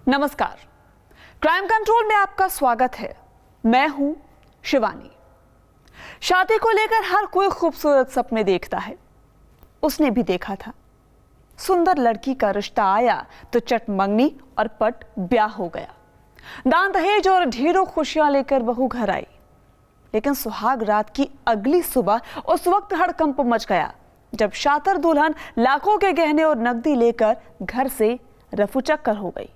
नमस्कार, crime control में आपका स्वागत है। मैं हूं शिवानी। शादी को लेकर हर कोई खूबसूरत सपने देखता है। उसने भी देखा था। सुंदर लड़की का रिश्ता आया तो चट मंगनी और पट ब्याह हो गया। दान दहेज और ढेरों खुशियां लेकर बहू घर आई। लेकिन सुहाग रात की अगली सुबह उस वक्त हड़कंप मच गया जब शातिर दुल्हन लाखों के गहने और नकदी लेकर घर से रफूचक्कर हो गई।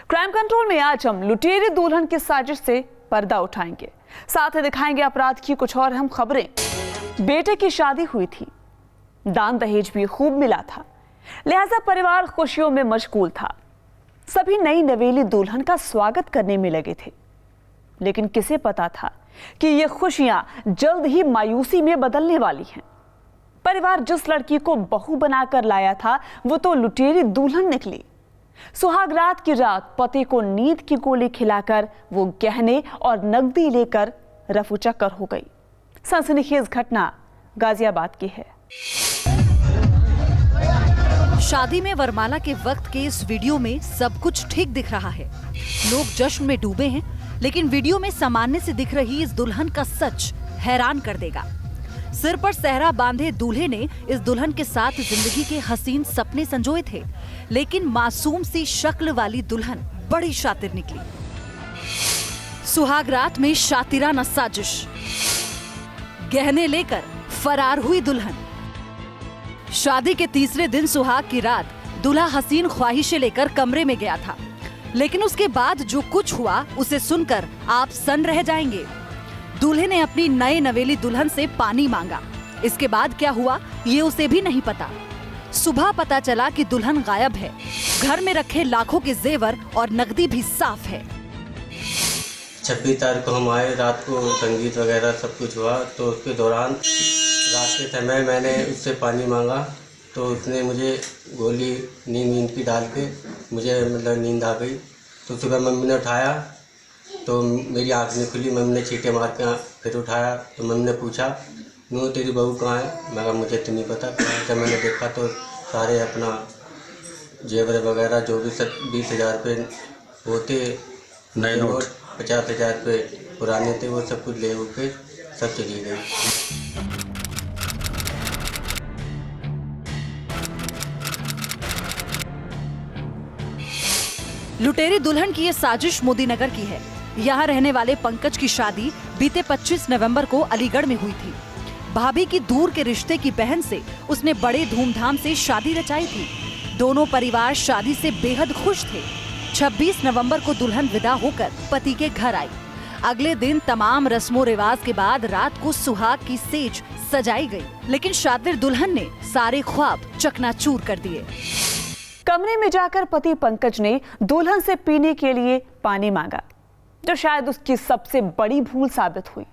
क्राइम कंट्रोल में आज हम लुटेरी दुल्हन की साजिश से पर्दा उठाएंगे, साथ ही दिखाएंगे अपराध की कुछ और अहम खबरें। बेटे की शादी हुई थी, दान दहेज भी खूब मिला था, लिहाजा परिवार खुशियों में मशगूल था। सभी नई नवेली दुल्हन का स्वागत करने में लगे थे। लेकिन किसे पता था कि ये खुशियां जल्द ही मायूसी में बदलने वाली हैं। परिवार जिस लड़की को बहू बनाकर लाया था वो तो लुटेरी दुल्हन निकली। सुहाग रात की रात पति को नींद की गोली खिलाकर वो गहने और नकदी लेकर रफूचक्कर हो गई। सनसनीखेज घटना गाजियाबाद की है। शादी में वरमाला के वक्त के इस वीडियो में सब कुछ ठीक दिख रहा है। लोग जश्न में डूबे हैं, लेकिन वीडियो में सामान्य से दिख रही इस दुल्हन का सच हैरान कर देगा। सिर पर सहरा बांधे दूल्हे ने इस दुल्हन के साथ जिंदगी के हसीन सपने संजोए थे, लेकिन मासूम सी शक्ल वाली दुल्हन बड़ी शातिर निकली। सुहाग रात में शातिराना साजिश, गहने लेकर फरार हुई दुल्हन। शादी के तीसरे दिन सुहाग की रात दूल्हा हसीन ख्वाहिशें लेकर कमरे में गया था, लेकिन उसके बाद जो कुछ हुआ उसे सुनकर आप सन्न रह जाएंगे। दूल्हे ने अपनी नए नवेली दुल्हन से पानी मांगा। इसके बाद क्या हुआ ये उसे भी नहीं पता। सुबह पता चला कि दुल्हन गायब है। घर में रखे लाखों के जेवर और नकदी भी साफ है। 26 तारीख को हम आए, रात को संगीत वगैरह सब कुछ हुआ। तो उसके दौरान रात के समय मैंने उससे पानी मांगा तो उसने मुझे गोली नींद की डाल के मुझे मतलब नींद आ गई। तो सुबह मम्मी ने उठाया तो मेरी आँख नहीं खुली। मम्मी ने चीटे मार के फिर उठाया तो मम्मी ने पूछा, नू तेरी बहू कहाँ है? मैं कहा मुझे तो नहीं पता। जब मैंने देखा तो सारे अपना जेवर वगैरह जो भी 20,000 रुपये होते, नए नोट 50,000 रुपये पुराने थे, वो सब कुछ ले के सब चली गई। लुटेरी दुल्हन की ये साजिश मोदीनगर की है। यहाँ रहने वाले पंकज की शादी बीते 25 नवंबर को अलीगढ़ में हुई थी। भाभी की दूर के रिश्ते की बहन से उसने बड़े धूमधाम से शादी रचाई थी। दोनों परिवार शादी से बेहद खुश थे। 26 नवंबर को दुल्हन विदा होकर पति के घर आई। अगले दिन तमाम रस्मों रिवाज के बाद रात को सुहाग की सेज सजाई गई, लेकिन शातिर दुल्हन ने सारे ख्वाब चकनाचूर कर दिए। कमरे में जाकर पति पंकज ने दुल्हन से पीने के लिए पानी मांगा, जो शायद उसकी सबसे बड़ी भूल साबित हुई।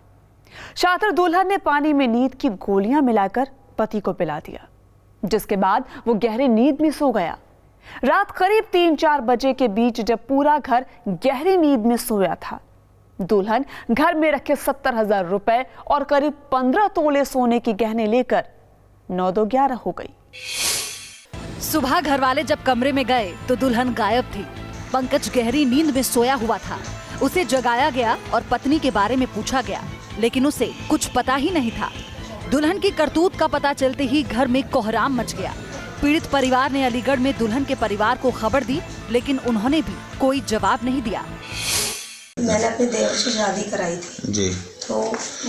शातिर दुल्हन ने पानी में नींद की गोलियां मिलाकर पति को पिला दिया, जिसके बाद वो गहरी नींद में सो गया। रात करीब 3-4 बजे के बीच जब पूरा घर गहरी नींद में सोया था, दुल्हन घर में रखे 70,000 रुपए और करीब 15 तोले सोने के गहने लेकर 9-2-11 हो गई। सुबह घर वाले जब कमरे में गए तो दुल्हन गायब थी। पंकज गहरी नींद में सोया हुआ था। उसे जगाया गया और पत्नी के बारे में पूछा गया, लेकिन उसे कुछ पता ही नहीं था। दुल्हन की करतूत का पता चलते ही घर में कोहराम मच गया। पीड़ित परिवार ने अलीगढ़ में दुल्हन के परिवार को खबर दी, लेकिन उन्होंने भी कोई जवाब नहीं दिया। मैंने अपने देवर से शादी कराई थी जी। तो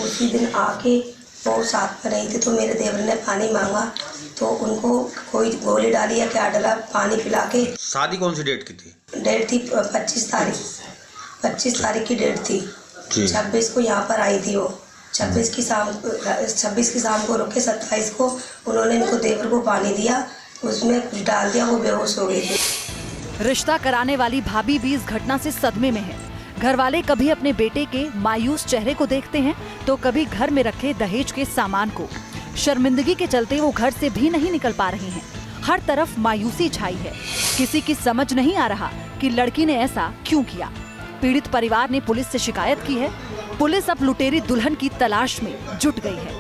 उसी दिन आके वो साथ में रही थी, तो मेरे देवर ने पानी मांगा तो उनको कोई गोली डाली या क्या डाला, पानी पिला के। शादी कौन सी डेट की थी? डेट थी 25 तारीख की डेट थी। 26 को यहाँ पर आई थी वो। 26 की शाम को रुके, 27 को उन्होंने इनको देवर को पानी दिया, उसमें कुछ डाल दिया, वो बेहोश हो गई थी। रिश्ता कराने वाली भाभी भी इस घटना से सदमे में है। घर वाले कभी अपने बेटे के मायूस चेहरे को देखते हैं तो कभी घर में रखे दहेज के सामान को। शर्मिंदगी के चलते वो घर से भी नहीं निकल पा रही हैं। हर तरफ मायूसी छाई है। किसी की समझ नहीं आ रहा कि लड़की ने ऐसा क्यों किया। पीड़ित परिवार ने पुलिस से शिकायत की है। पुलिस अब लुटेरी दुल्हन की तलाश में जुट गई है।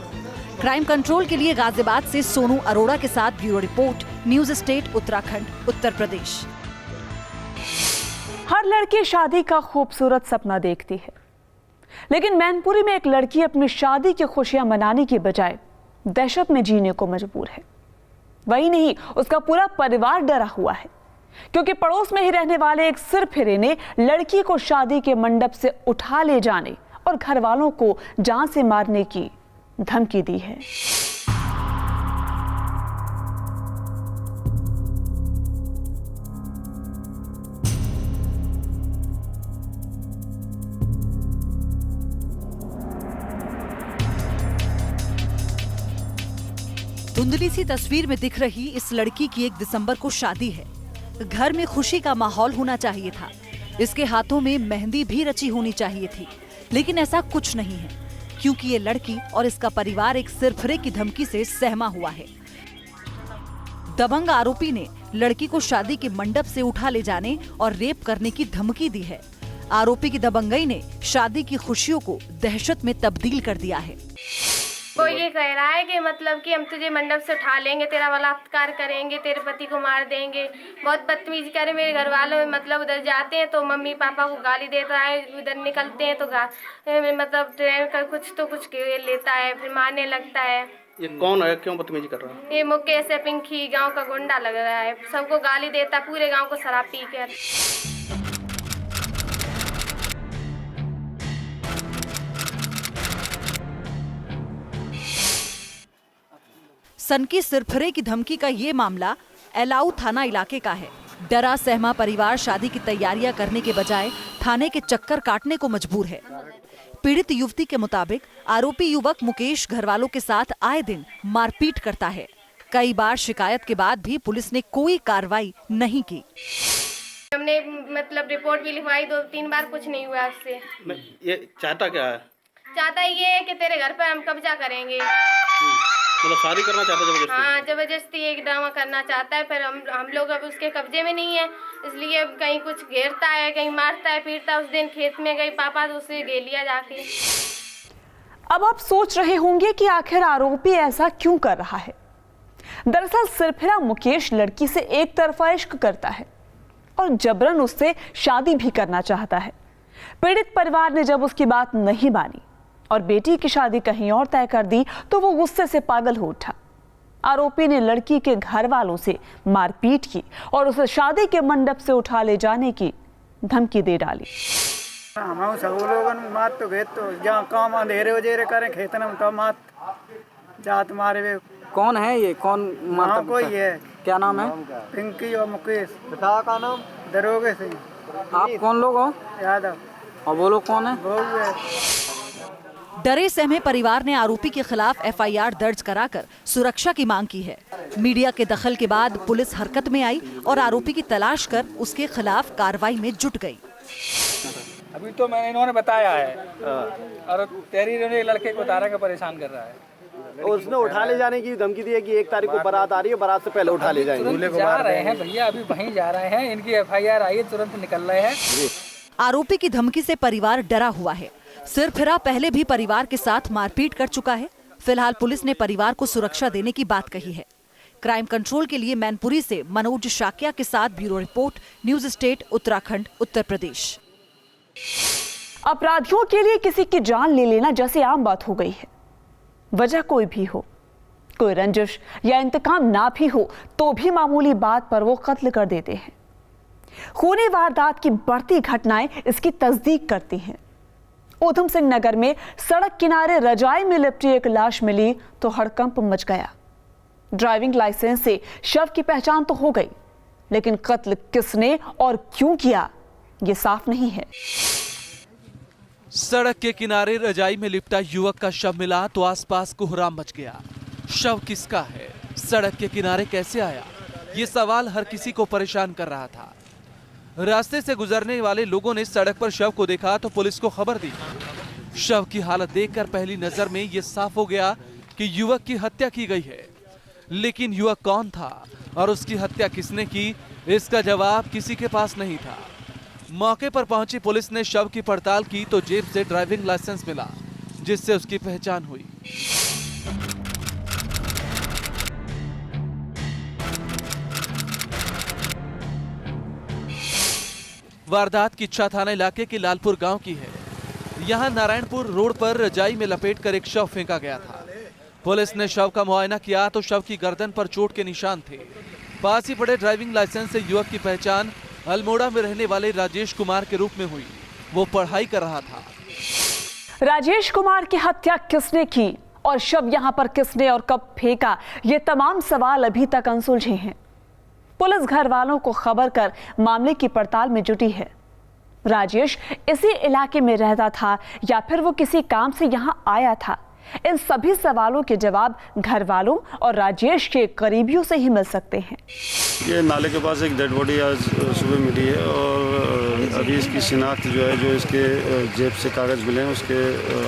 क्राइम कंट्रोल के लिए गाजियाबाद से सोनू अरोड़ा के साथ bureau report, news state Uttarakhand, Uttar Pradesh. हर लड़की शादी का खूबसूरत सपना देखती है, लेकिन मैनपुरी में एक लड़की अपनी शादी की खुशियां मनाने की बजाय दहशत में जीने को मजबूर है। वही नहीं, उसका पूरा परिवार डरा हुआ है, क्योंकि पड़ोस में ही रहने वाले एक सिरफिरे ने लड़की को शादी के मंडप से उठा ले जाने और घर वालों को जान से मारने की धमकी दी है। धुंधली सी तस्वीर में दिख रही इस लड़की की 1 दिसंबर को शादी है। घर में खुशी का माहौल होना चाहिए था। इसके हाथों में मेहंदी भी रची होनी चाहिए थी, लेकिन ऐसा कुछ नहीं है, क्योंकि ये लड़की और इसका परिवार एक सिरफिरे की धमकी से सहमा हुआ है। दबंग आरोपी ने लड़की को शादी के मंडप से उठा ले जाने और रेप करने की धमकी दी है। आरोपी की दबंगई ने शादी की खुशियों को दहशत में तब्दील कर दिया है। वो ये कह रहा है कि मतलब कि हम तुझे मंडप से उठा लेंगे, तेरा बलात्कार करेंगे, तेरे पति को मार देंगे। बहुत बदतमीजी करे। मेरे घर वालों मतलब उधर जाते हैं तो मम्मी पापा को गाली देता है, उधर निकलते हैं तो मतलब ट्रेन का कुछ लेता है, फिर मारने लगता है। ये कौन है, क्यों बदतमीजी कर रहा है? ये मुकेश है, पिंकी गाँव का गुंडा लग रहा है, सबको गाली देता, पूरे गाँव को शराब पी कर। सनकी सिरफिरे की धमकी का ये मामला एलाऊ थाना इलाके का है। डरा सहमा परिवार शादी की तैयारियां करने के बजाय थाने के चक्कर काटने को मजबूर है। पीड़ित युवती के मुताबिक आरोपी युवक मुकेश घरवालों के साथ आए दिन मारपीट करता है। कई बार शिकायत के बाद भी पुलिस ने कोई कार्रवाई नहीं की। हमने मतलब रिपोर्ट भी लिखवाई 2-3 बार, कुछ नहीं हुआ उससे। ये चाहता क्या है? चाहता ये है कि तेरे घर पर हम कब्जा करेंगे। मतलब शादी करना चाहता है जबरदस्ती? हाँ, जबरदस्ती एक ड्रामा करना चाहता है। फिर हम लोग अब उसके कब्जे में नहीं है, इसलिए अब कहीं कुछ घेरता है, कहीं मारता है, पीटता है। उस दिन खेत में गई पापा तो उसे ले लिया जाके। अब आप सोच रहे होंगे कि आखिर आरोपी ऐसा क्यों कर रहा है। दरअसल सिरफिरा मुकेश लड़की से एक तरफा इश्क करता है और जबरन उससे शादी भी करना चाहता है। पीड़ित परिवार ने जब उसकी बात नहीं मानी और बेटी की शादी कहीं और तय कर दी तो वो गुस्से से पागल हो उठा। आरोपी ने लड़की के घर वालों से मारपीट की और उसे शादी के मंडप से उठा ले जाने की धमकी दे डाली। हम सब लोगन मात तो खेत तो जहाँ काम अंधेरे वजेरे करें खेतन में तो मात जात मारे वे। कौन है ये, कौन मारता? कोई है। क्या नाम है? पिंकी और मुकेश। पिता का नाम दरोगे सिंह। आप कौन लोग हो? यादव। और वो लोग कौन है? बहू है। डरे सहमे परिवार ने आरोपी के खिलाफ एफआईआर दर्ज कराकर सुरक्षा की मांग की है। मीडिया के दखल के बाद पुलिस हरकत में आई और आरोपी की तलाश कर उसके खिलाफ कार्रवाई में जुट गई। अभी तो मैंने इन्होंने बताया है और तेरी लड़के को तारा का परेशान कर रहा है। उसने उठा ले जाने की धमकी दी है कि 1 तारीख को बारात आ रही है, बारात से पहले उठा ले जाएंगे। जा रहे हैं भैया, अभी वहीं जा रहे हैं। इनकी एफआईआर आई है, तुरंत निकल रहे हैं। आरोपी की धमकी से परिवार डरा हुआ है। सिरफिरा पहले भी परिवार के साथ मारपीट कर चुका है। फिलहाल पुलिस ने परिवार को सुरक्षा देने की बात कही है। क्राइम कंट्रोल के लिए मैनपुरी से मनोज शाक्या के साथ bureau report, news state Uttarakhand, Uttar Pradesh. अपराधियों के लिए किसी की जान ले लेना जैसे आम बात हो गई है। वजह कोई भी हो, कोई रंजिश या इंतकाम ना भी हो तो भी मामूली बात पर वो कत्ल कर देते हैं। खूनी वारदात की बढ़ती घटनाएं इसकी तस्दीक करती हैं। ऊधम सिंह नगर में सड़क किनारे रजाई में लिपटी एक लाश मिली तो हड़कंप मच गया। ड्राइविंग लाइसेंस से शव की पहचान तो हो गई, लेकिन कत्ल किसने और क्यों किया ये साफ नहीं है। सड़क के किनारे रजाई में लिपटा युवक का शव मिला तो आसपास कोहराम मच गया। शव किसका है, सड़क के किनारे कैसे आया, ये सवाल हर किसी को परेशान कर रहा था। रास्ते से गुजरने वाले लोगों ने सड़क पर शव को देखा तो पुलिस को खबर दी। शव की हालत देखकर पहली नजर में यह साफ हो गया कि युवक की हत्या की गई है, लेकिन युवक कौन था और उसकी हत्या किसने की, इसका जवाब किसी के पास नहीं था। मौके पर पहुंची पुलिस ने शव की पड़ताल की तो जेब से ड्राइविंग लाइसेंस मिला, जिससे उसकी पहचान हुई। वारदात की इच्छा थाना इलाके के लालपुर गांव की है। यहां नारायणपुर रोड पर रजाई में लपेटकर एक शव फेंका गया था। पुलिस ने शव का मुआयना किया तो शव की गर्दन पर चोट के निशान थे। पास ही पड़े ड्राइविंग लाइसेंस से युवक की पहचान अल्मोड़ा में रहने वाले राजेश कुमार के रूप में हुई। वो पढ़ाई कर रहा था। राजेश कुमार की हत्या किसने की और शव यहां पर किसने और कब फेंका, ये तमाम सवाल अभी तक अनसुलझे हैं। पुलिस घर वालों को खबर कर मामले की पड़ताल में जुटी है। राजेश इसी इलाके में रहता था या फिर वो किसी काम से यहां आया था? इन सभी सवालों के जवाब घर वालों और राजेश के करीबियों से ही मिल सकते हैं। ये नाले के पास एक डेड बॉडी आज सुबह मिली है और अभी इसकी शिनाख्त जो है, जो इसके जेब से कागज़ मिले हैं उसके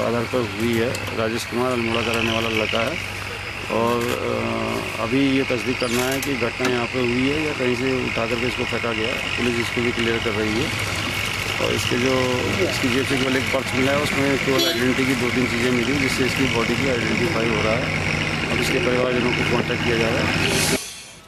आधार पर हुई है। राजेश कुमार अल्मोड़ा का रहने वाला लड़का है और अभी ये तस्दीक करना है कि घटना यहाँ पे हुई है या कहीं से उठा करके इसको फेंका गया। पुलिस इसको भी क्लियर कर रही है और इसके जो इसकी जेब से केवल एक पर्स मिला है, उसमें केवल आइडेंटिटी की 2-3 चीज़ें मिली जिससे इसकी बॉडी की आइडेंटिफाई हो रहा है। अब इसके परिवारजनों को कॉन्टैक्ट किया जा रहा है।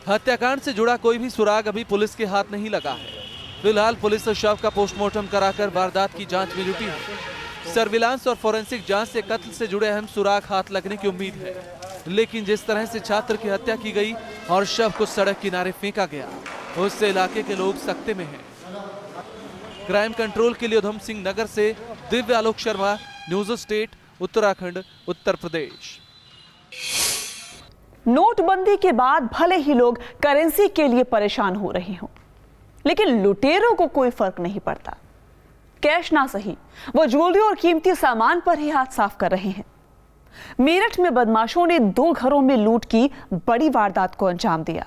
हत्याकांड से जुड़ा कोई भी सुराग अभी पुलिस के हाथ नहीं लगा है। फिलहाल पुलिस शव का पोस्टमार्टम कराकर वारदात की जांच में जुटी है। सर्विलांस और फोरेंसिक जांच से कत्ल से जुड़े अहम सुराग हाथ लगने की उम्मीद है, लेकिन जिस तरह से छात्र की हत्या की गई और शव को सड़क किनारे फेंका गया, उससे इलाके के लोग सख्ते में हैं। क्राइम कंट्रोल के लिए उधम सिंह नगर से दिव्य आलोक शर्मा, न्यूज स्टेट, उत्तराखंड, उत्तर प्रदेश। नोटबंदी के बाद भले ही लोग करेंसी के लिए परेशान हो रहे हों, लेकिन लुटेरों को कोई फर्क नहीं पड़ता। कैश ना सही, वो ज्वेलरी और कीमती सामान पर ही हाथ साफ कर रहे हैं। मेरठ में बदमाशों ने 2 घरों में लूट की बड़ी वारदात को अंजाम दिया।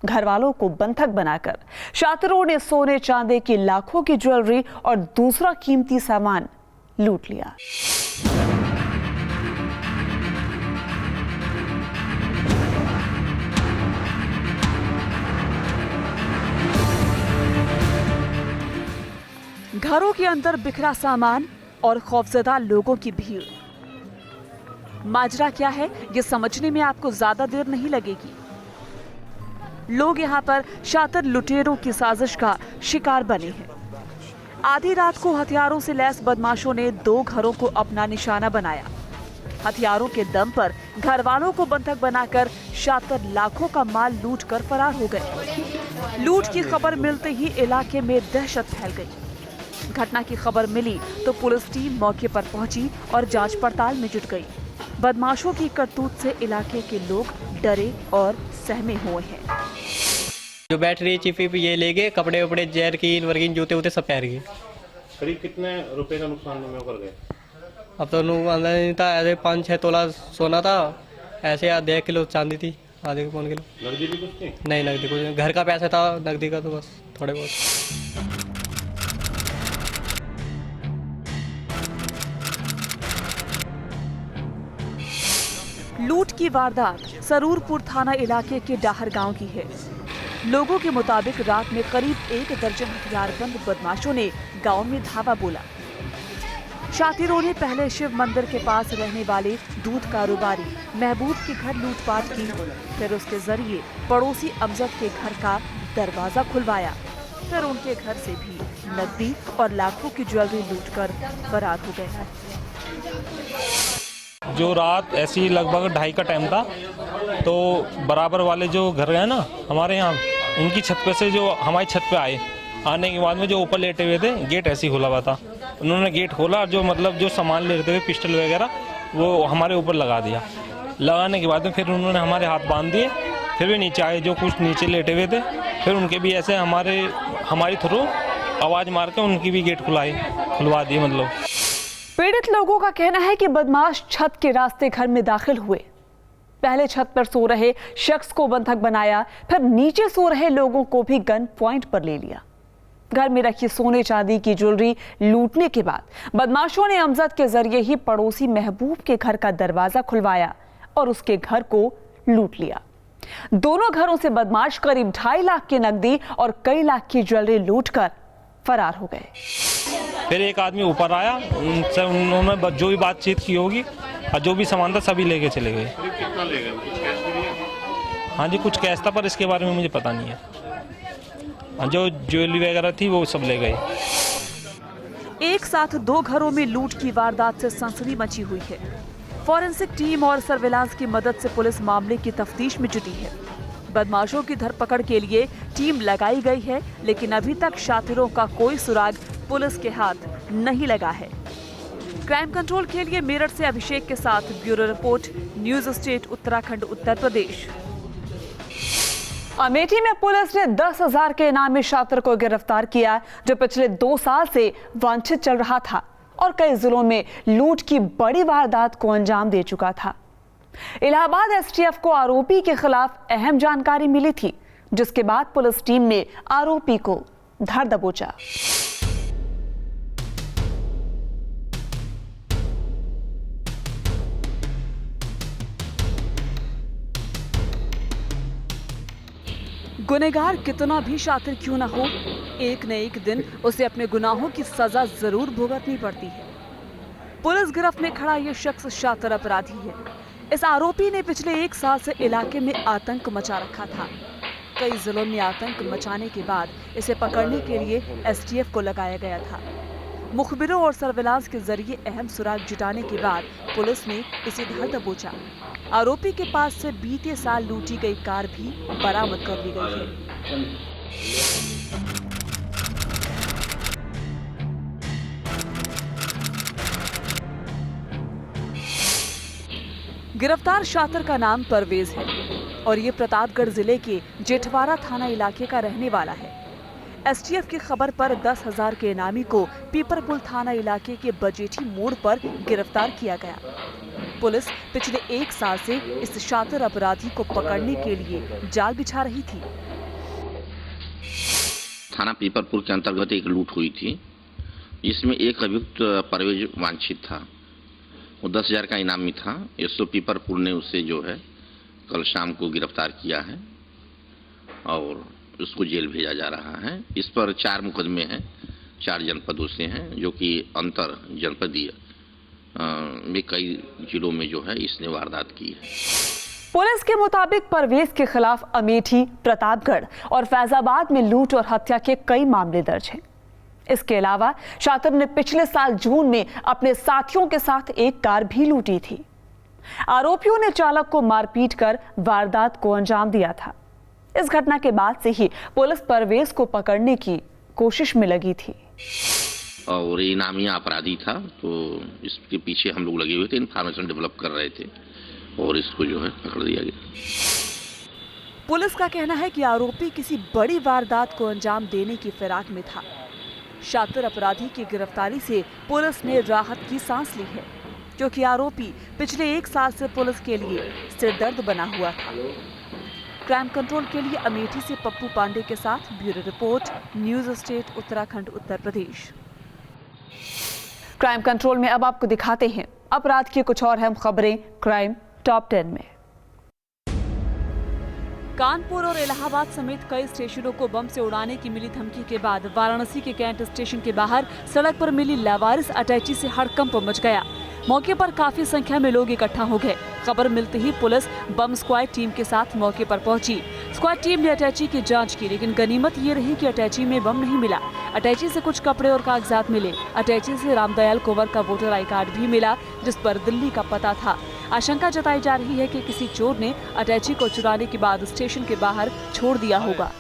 घर वालों को बंधक बनाकर शातिरों ने सोने चांदी की लाखों की ज्वेलरी और दूसरा कीमती सामान लूट लिया। घरों के अंदर बिखरा सामान और खौफजदा लोगों की भीड़। माजरा क्या है, ये समझने में आपको ज्यादा देर नहीं लगेगी। लोग यहाँ पर शातिर लुटेरों की साजिश का शिकार बने हैं। आधी रात को हथियारों से लैस बदमाशों ने 2 घरों को अपना निशाना बनाया। हथियारों के दम पर घर वालों को बंधक बनाकर शातिर लाखों का माल लूट कर फरार हो गए। लूट की खबर मिलते ही इलाके में दहशत फैल गई। घटना की खबर मिली तो पुलिस टीम मौके पर पहुंची और जांच पड़ताल में जुट गई। बदमाशों की करतूत से इलाके के लोग डरे और सहमे हुए हैं। जो बैटरी चिप ये ले गए, कपड़े वपड़े जैरकिन वर्किन जूते वूते सब पहन गए। करीब कितने रुपए का नुकसान में कर गए? अब तो नहीं था, ऐसे 5-6 तोला सोना था, ऐसे आधे किलो चांदी थी, आधे पौन किलो। नकदी भी कुछ थी? नहीं नकदी कुछ, घर का पैसा था, नकदी का तो बस थोड़े बहुत। लूट की वारदात सरूरपुर थाना इलाके के डाहर गांव की है। लोगों के मुताबिक रात में करीब 1 दर्जन हथियारबंद बदमाशों ने गांव में धावा बोला। शातिरों ने पहले शिव मंदिर के पास रहने वाले दूध कारोबारी महबूब के घर लूटपाट की, फिर उसके जरिए पड़ोसी अमजद के घर का दरवाजा खुलवाया, फिर उनके घर से भी नकदी और लाखों की ज्वेलरी लूटकर फरार हो गए। जो रात ऐसी लगभग 2:30 का टाइम था, तो बराबर वाले जो घर है ना हमारे यहाँ, उनकी छत पे से जो हमारी छत पे आए, आने के बाद में जो ऊपर लेटे हुए थे, गेट ऐसे ही खुला हुआ था। उन्होंने गेट खोला और जो मतलब जो सामान ले रहे थे पिस्टल वगैरह वो हमारे ऊपर लगा दिया। लगाने के बाद में फिर उन्होंने हमारे हाथ बांध दिए, फिर भी नीचे आए, जो कुछ नीचे लेटे हुए थे, फिर उनके भी ऐसे हमारी थ्रू आवाज़ मार के उनकी भी गेट खुलवा दी। मतलब पीड़ित लोगों का कहना है कि बदमाश छत के रास्ते घर में दाखिल हुए। पहले छत पर सो रहे शख्स को बंधक बनाया, फिर नीचे सो रहे लोगों को भी गन पॉइंट पर ले लिया। घर में रखी सोने चांदी की ज्वेलरी लूटने के बाद बदमाशों ने अमजद के जरिए ही पड़ोसी महबूब के घर का दरवाजा खुलवाया और उसके घर को लूट लिया। दोनों घरों से बदमाश करीब 2.5 लाख की नकदी और कई लाख की ज्वेलरी लूटकर फरार हो गए। फिर एक आदमी ऊपर आया, उनसे उन्होंने जो भी बातचीत की होगी और जो भी सामान था सभी लेके चले गए। कितना ले गए? कुछ कैश भी लिया? हाँ जी, कुछ कैश था, पर इसके बारे में मुझे पता नहीं है। जो ज्वेलरी वगैरह थी वो सब ले गए। एक साथ 2 घरों में लूट की वारदात से सनसनी मची हुई है। फॉरेंसिक टीम और सर्विलांस की मदद से पुलिस मामले की तफ्तीश में जुटी है। बदमाशों की धरपकड़ के लिए टीम लगाई गई है, लेकिन अभी तक शातिरों का कोई सुराग पुलिस के हाथ नहीं लगा है। क्राइम कंट्रोल के लिए मेरठ से अभिषेक के साथ bureau report, news state Uttarakhand Uttar Pradesh. Amethi में पुलिस ने 10,000 के इनामी शातिर को गिरफ्तार किया, जो पिछले 2 साल से वांछित चल रहा था और कई जिलों में लूट की बड़ी वारदात को अंजाम दे चुका था। इलाहाबाद एसटीएफ को आरोपी के खिलाफ अहम जानकारी मिली थी, जिसके बाद पुलिस टीम ने आरोपी को धर दबोचा। गुनहगार कितना भी शातिर क्यों न हो, एक न एक दिन उसे अपने गुनाहों की सजा जरूर भुगतनी पड़ती है। पुलिस गिरफ्त में खड़ा ये शख्स शातिर अपराधी है। इस आरोपी ने पिछले 1 साल से इलाके में आतंक मचा रखा था। कई जिलों में आतंक मचाने के बाद इसे पकड़ने के लिए एसटीएफ को लगाया गया था। मुखबिरों और सर्विलांस के जरिए अहम सुराग जुटाने के बाद पुलिस ने इसे धर दबोचा। आरोपी के पास से बीते साल लूटी गई कार भी बरामद कर ली गई है। गिरफ्तार शातिर का नाम परवेज है और ये प्रतापगढ़ जिले के जेठवाड़ा थाना इलाके का रहने वाला है। एसटीएफ की खबर पर 10,000 के इनामी को पीपरपुल थाना इलाके के बजेठी मोड़ पर गिरफ्तार किया गया। पुलिस पिछले 1 साल से इस शातिर अपराधी को पकड़ने के लिए जाल बिछा रही थी। थाना पीपरपुर के अंतर्गत एक लूट हुई थी, इसमें एक अभियुक्त परवेज वांछित था। वो 10,000 का इनामी था। एसओ पीपरपुर ने उसे जो है कल शाम को गिरफ्तार किया है और उसको जेल भेजा जा रहा है। इस पर 4 मुकदमे हैं, 4 जनपदों से हैं, जो कि अंतर जनपदीय में कई जिलों में जो है इसने वारदात की है। पुलिस के मुताबिक परवेज के खिलाफ अमेठी, प्रतापगढ़ और फैजाबाद में लूट और हत्या के कई मामले दर्ज हैं। इसके अलावा शातिर ने पिछले साल जून में अपने साथियों के साथ एक कार भी लूटी थी। आरोपियों ने चालक को मारपीट कर वारदात को अंजाम दिया था। इस घटना के बाद से ही पुलिस परवेज को पकड़ने की कोशिश में लगी थी। और ये इनामी अपराधी था, तो इसके पीछे हम लोग लगे हुए थे, इन्फॉर्मेशन डेवलप कर रहे थे और इसको जो है पकड़ दिया गया। पुलिस का कहना है कि आरोपी किसी बड़ी वारदात को अंजाम देने की फिराक में था। शातिर अपराधी की गिरफ्तारी से पुलिस ने राहत की सांस ली है, क्योंकि आरोपी पिछले 1 साल से पुलिस के लिए सिरदर्द बना हुआ था। क्राइम कंट्रोल के लिए अमेठी से पप्पू पांडे के साथ bureau report, news state Uttarakhand Uttar Pradesh. Crime control में अब आपको दिखाते हैं अपराध की कुछ और अहम खबरें क्राइम टॉप 10 में। कानपुर और इलाहाबाद समेत कई स्टेशनों को बम से उड़ाने की मिली धमकी के बाद वाराणसी के कैंट स्टेशन के बाहर सड़क पर मिली लावारिस अटैची से हड़कंप मच गया। मौके पर काफी संख्या में लोग इकट्ठा हो गए। खबर मिलते ही पुलिस बम स्क्वाड टीम के साथ मौके पर पहुंची। स्क्वाड टीम ने अटैची की जांच की, लेकिन गनीमत ये रही कि अटैची में बम नहीं मिला। अटैची से कुछ कपड़े और कागजात मिले। अटैची से रामदयाल कुंवर का वोटर आई कार्ड भी मिला, जिस पर दिल्ली का पता था। आशंका जताई जा रही है कि किसी चोर ने अटैची को चुराने के बाद स्टेशन के बाहर छोड़ दिया होगा।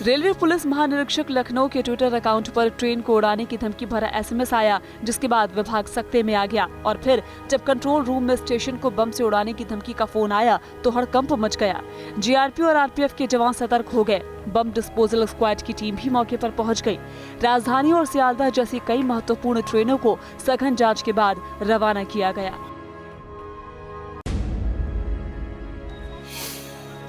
रेलवे पुलिस महानिरीक्षक लखनऊ के ट्विटर अकाउंट पर ट्रेन को उड़ाने की धमकी भरा एसएमएस आया, जिसके बाद विभाग सख्ते में आ गया और फिर जब कंट्रोल रूम में स्टेशन को बम से उड़ाने की धमकी का फोन आया तो हड़कंप मच गया। जीआरपी और आरपीएफ के जवान सतर्क हो गए। बम डिस्पोजल स्क्वाड की टीम भी मौके पर पहुंच गई। राजधानी और सियालदह जैसी कई महत्वपूर्ण ट्रेनों को सघन जांच के बाद रवाना किया गया।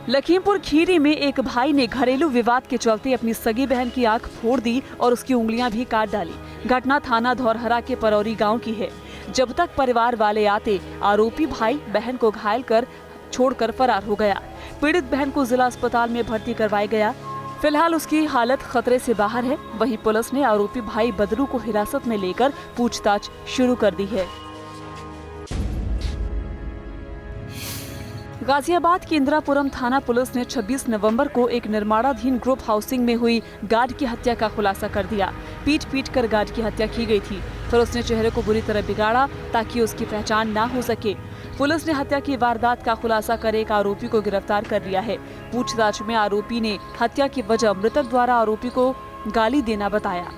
लखीमपुर खीरी में एक भाई ने घरेलू विवाद के चलते अपनी सगी बहन की आंख फोड़ दी और उसकी उंगलियां भी काट डाली। घटना थाना धौरहरा के परौरी गांव की है। जब तक परिवार वाले आते, आरोपी भाई बहन को घायल कर छोड़कर फरार हो गया। पीड़ित बहन को जिला अस्पताल में भर्ती करवाया गया। फिलहाल उसकी हालत खतरे से बाहर है। वहीं पुलिस ने आरोपी भाई बदरू को हिरासत में लेकर पूछताछ शुरू कर दी है। गाजियाबाद की इंदिरापुरम थाना पुलिस ने 26 नवंबर को एक निर्माणाधीन ग्रुप हाउसिंग में हुई गार्ड की हत्या का खुलासा कर दिया। पीट कर गार्ड की हत्या की गई थी। फिर उसने चेहरे को बुरी तरह बिगाड़ा ताकि उसकी पहचान ना हो सके। पुलिस ने हत्या की वारदात का खुलासा कर एक आरोपी को गिरफ्तार कर लिया है। पूछताछ में आरोपी ने हत्या की वजह मृतक द्वारा आरोपी को गाली देना बताया।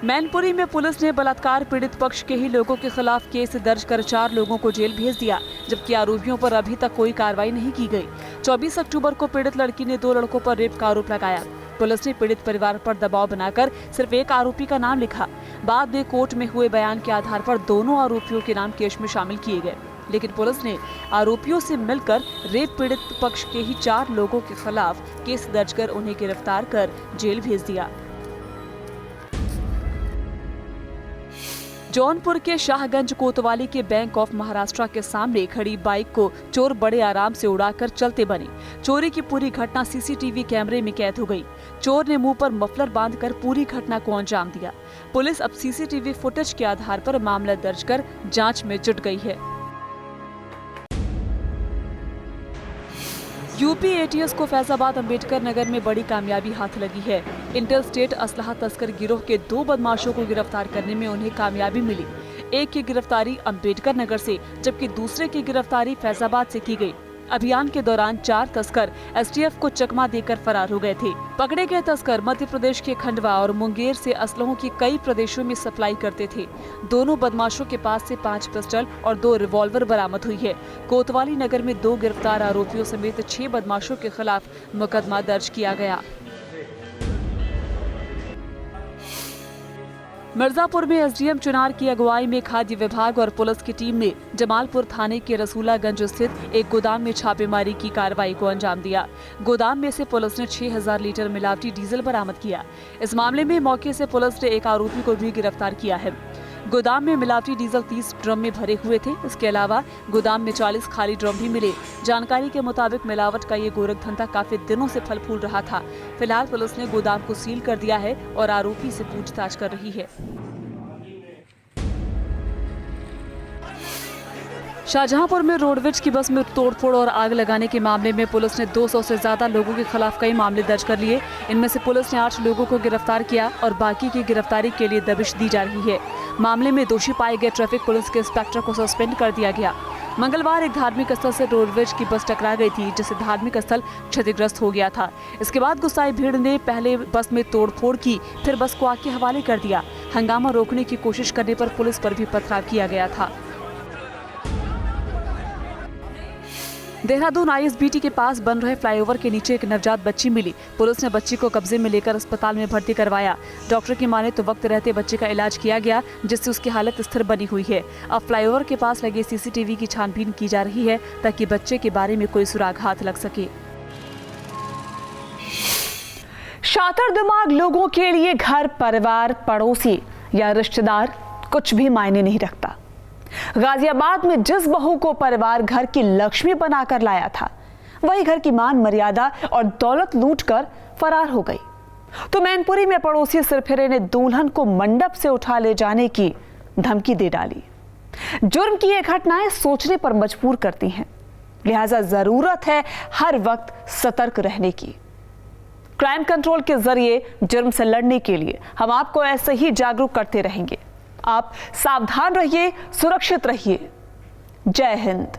मैनपुरी में पुलिस ने बलात्कार पीड़ित पक्ष के ही लोगों के खिलाफ केस दर्ज कर 4 लोगों को जेल भेज दिया, जबकि आरोपियों पर अभी तक कोई कार्रवाई नहीं की गई। 24 अक्टूबर को पीड़ित लड़की ने 2 लड़कों पर रेप का आरोप लगाया। पुलिस ने पीड़ित परिवार पर दबाव बनाकर सिर्फ एक आरोपी का नाम लिखा। बाद में कोर्ट में हुए बयान के आधार पर दोनों आरोपियों के नाम केस में शामिल किए गए, लेकिन पुलिस ने आरोपियों से मिलकर रेप पीड़ित पक्ष के ही 4 लोगों के खिलाफ केस दर्ज कर उन्हें गिरफ्तार कर जेल भेज दिया। जौनपुर के शाहगंज कोतवाली के बैंक ऑफ महाराष्ट्र के सामने खड़ी बाइक को चोर बड़े आराम से उड़ाकर चलते बने। चोरी की पूरी घटना सीसीटीवी कैमरे में कैद हो गई। चोर ने मुंह पर मफलर बांधकर पूरी घटना को अंजाम दिया। पुलिस अब सीसीटीवी फुटेज के आधार पर मामला दर्ज कर जांच में जुट गई है। यूपी एटीएस को फैजाबाद अंबेडकर नगर में बड़ी कामयाबी हाथ लगी है। इंटर स्टेट असलहा तस्कर गिरोह के 2 बदमाशों को गिरफ्तार करने में उन्हें कामयाबी मिली। एक की गिरफ्तारी अंबेडकर नगर से, जबकि दूसरे की गिरफ्तारी फैजाबाद से की गई। अभियान के दौरान 4 तस्कर एसटीएफ को चकमा देकर फरार हो गए थे। पकड़े गए तस्कर मध्य प्रदेश के खंडवा और मुंगेर से असलहों की कई प्रदेशों में सप्लाई करते थे। दोनों बदमाशों के पास से 5 पिस्टल और 2 रिवॉल्वर बरामद हुई है। कोतवाली नगर में 2 गिरफ्तार आरोपियों समेत 6 बदमाशों के खिलाफ मुकदमा दर्ज किया गया। मिर्जापुर में एसडीएम चुनार की अगुवाई में खाद्य विभाग और पुलिस की टीम ने जमालपुर थाने के रसूलागंज स्थित एक गोदाम में छापेमारी की कार्रवाई को अंजाम दिया। गोदाम में से पुलिस ने 6000 लीटर मिलावटी डीजल बरामद किया। इस मामले में मौके से पुलिस ने एक आरोपी को भी गिरफ्तार किया है। गोदाम में मिलावटी डीजल 30 ड्रम में भरे हुए थे। इसके अलावा गोदाम में 40 खाली ड्रम भी मिले। जानकारी के मुताबिक मिलावट का ये गोरख धंधा काफी दिनों से फल फूल रहा था। फिलहाल पुलिस ने गोदाम को सील कर दिया है और आरोपी से पूछताछ कर रही है। शाहजहांपुर में रोडवेज की बस में तोड़फोड़ और आग लगाने के मामले में पुलिस ने 200 से ज्यादा लोगों के खिलाफ कई मामले दर्ज कर लिए। इनमें से पुलिस ने 8 लोगों को गिरफ्तार किया और बाकी की गिरफ्तारी के लिए दबिश दी जा रही है। मामले में दोषी पाए गए ट्रैफिक पुलिस के इंस्पेक्टर को सस्पेंड कर दिया गया। मंगलवार एक धार्मिक स्थल से रोडवेज की बस टकरा गई थी, जिससे धार्मिक स्थल क्षतिग्रस्त हो गया था। इसके बाद गुस्साई भीड़ ने पहले बस में तोड़फोड़ की, फिर बस को आग के हवाले कर दिया। हंगामा रोकने की कोशिश करने पर पुलिस पर भी पथराव किया गया था। देहरादून आईएसबीटी के पास बन रहे फ्लाईओवर के नीचे एक नवजात बच्ची मिली। पुलिस ने बच्ची को कब्जे में लेकर अस्पताल में भर्ती करवाया। डॉक्टर की माने तो वक्त रहते बच्चे का इलाज किया गया, जिससे उसकी हालत स्थिर बनी हुई है। अब फ्लाईओवर के पास लगे सीसीटीवी की छानबीन की जा रही है, ताकि बच्चे के बारे में कोई सुराग हाथ लग सके। शातिर दिमाग लोगों के लिए घर, परिवार, पड़ोसी या रिश्तेदार कुछ भी मायने नहीं रखता। गाजियाबाद में जिस बहू को परिवार घर की लक्ष्मी बनाकर लाया था, वही घर की मान मर्यादा और दौलत लूटकर फरार हो गई। तो मैनपुरी में पड़ोसी सिरफिरे ने दुल्हन को मंडप से उठा ले जाने की धमकी दे डाली। जुर्म की ये घटनाएं सोचने पर मजबूर करती हैं, लिहाजा जरूरत है हर वक्त सतर्क रहने की। क्राइम कंट्रोल के जरिए जुर्म से लड़ने के लिए हम आपको ऐसे ही जागरूक करते रहेंगे। आप सावधान रहिए, सुरक्षित रहिए। जय हिंद।